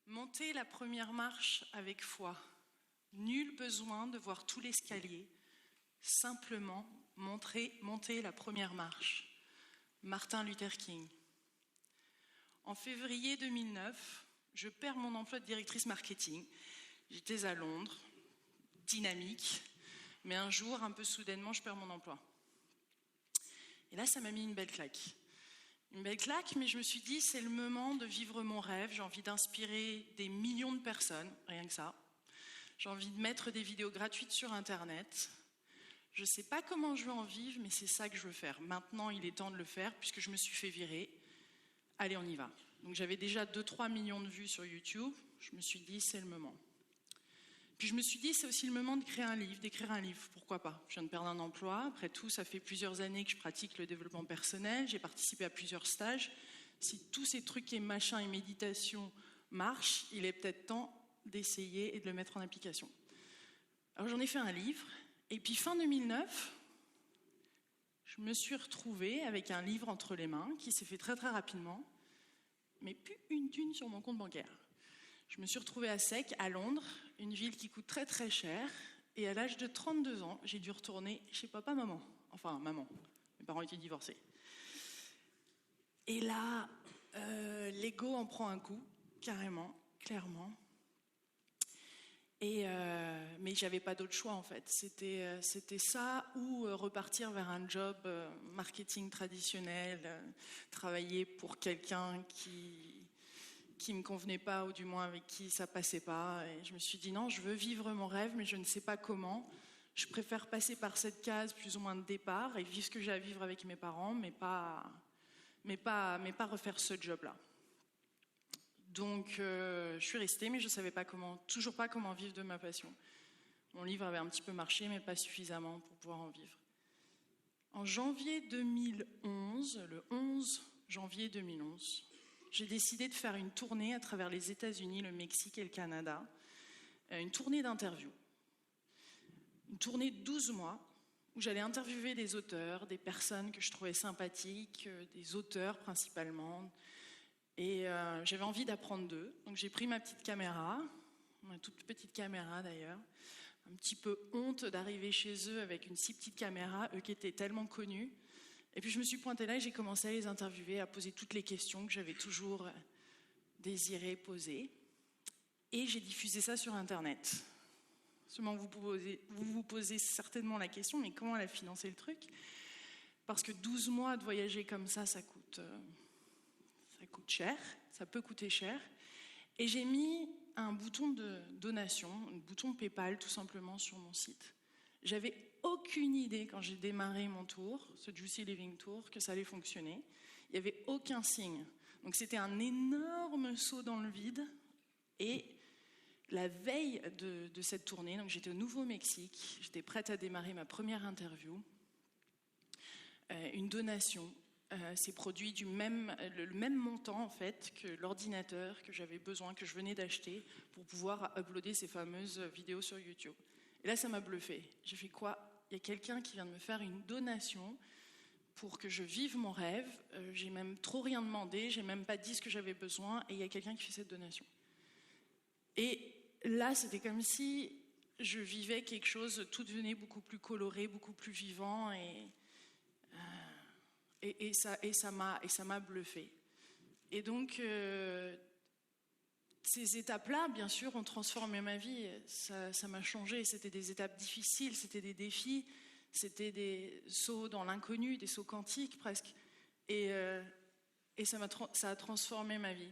Monter la première marche avec foi. Nul besoin de voir tout l'escalier. Simplement monter la première marche. Martin Luther King. En février 2009, je perds mon emploi de directrice marketing. J'étais à Londres, dynamique, mais un jour, un peu soudainement, je perds mon emploi. Et là, ça m'a mis une belle claque. Une belle claque, mais je me suis dit, c'est le moment de vivre mon rêve. J'ai envie d'inspirer des millions de personnes, rien que ça. J'ai envie de mettre des vidéos gratuites sur Internet. Je ne sais pas comment je vais en vivre, mais c'est ça que je veux faire. Maintenant, il est temps de le faire, puisque je me suis fait virer. Allez, on y va. Donc j'avais déjà 2-3 millions de vues sur YouTube. Je me suis dit, c'est le moment. Puis je me suis dit, c'est aussi le moment d'écrire un livre, pourquoi pas. Je viens de perdre un emploi, après tout, ça fait plusieurs années que je pratique le développement personnel, j'ai participé à plusieurs stages. Si tous ces trucs et machins et méditation marchent, il est peut-être temps d'essayer et de le mettre en application. Alors j'en ai fait un livre, et puis fin 2009, je me suis retrouvée avec un livre entre les mains, qui s'est fait très très rapidement, mais plus une thune sur mon compte bancaire. Je me suis retrouvée à Sec, à Londres, une ville qui coûte très très cher. Et à l'âge de 32 ans, j'ai dû retourner chez papa-maman. Enfin, maman. Mes parents étaient divorcés. Et là, l'ego en prend un coup, carrément, clairement. Mais j'avais pas d'autre choix en fait. C'était ça ou repartir vers un job marketing traditionnel, travailler pour quelqu'un qui me convenait pas, ou du moins avec qui ça passait pas. Et je me suis dit non, je veux vivre mon rêve, mais je ne sais pas comment. Je préfère passer par cette case plus ou moins de départ et vivre ce que j'ai à vivre avec mes parents, mais pas refaire ce job-là. Donc je suis restée, mais je savais pas toujours pas comment vivre de ma passion. Mon livre avait un petit peu marché, mais pas suffisamment pour pouvoir en vivre. En janvier 2011, le 11 janvier 2011, j'ai décidé de faire une tournée à travers les États-Unis, le Mexique et le Canada, une tournée d'interviews. Une tournée de 12 mois où j'allais interviewer des auteurs, des personnes que je trouvais sympathiques, des auteurs principalement. Et j'avais envie d'apprendre d'eux. Donc j'ai pris ma petite caméra, ma toute petite caméra d'ailleurs, un petit peu honte d'arriver chez eux avec une si petite caméra, eux qui étaient tellement connus. Et puis je me suis pointée là et j'ai commencé à les interviewer, à poser toutes les questions que j'avais toujours désiré poser. Et j'ai diffusé ça sur Internet. Seulement vous vous posez certainement la question, mais comment elle a financé le truc ? Parce que 12 mois de voyager comme ça coûte cher, ça peut coûter cher. Et j'ai mis un bouton de donation, un bouton PayPal tout simplement sur mon site. J'avais aucune idée quand j'ai démarré mon tour, ce Juicy Living Tour, que ça allait fonctionner. Il n'y avait aucun signe. Donc c'était un énorme saut dans le vide. Et la veille de cette tournée, donc j'étais au Nouveau-Mexique, j'étais prête à démarrer ma première interview. Une donation s'est produit le même montant en fait que l'ordinateur que j'avais besoin, que je venais d'acheter pour pouvoir uploader ces fameuses vidéos sur YouTube. Et là, ça m'a bluffé. J'ai fait quoi ? Il y a quelqu'un qui vient de me faire une donation pour que je vive mon rêve. J'ai même trop rien demandé, j'ai même pas dit ce que j'avais besoin, et il y a quelqu'un qui fait cette donation. Et là, c'était comme si je vivais quelque chose, tout devenait beaucoup plus coloré, beaucoup plus vivant, et ça m'a bluffé. Et donc, ces étapes-là, bien sûr, ont transformé ma vie. Ça m'a changé. C'était des étapes difficiles, c'était des défis, c'était des sauts dans l'inconnu, des sauts quantiques presque. Et ça a transformé ma vie.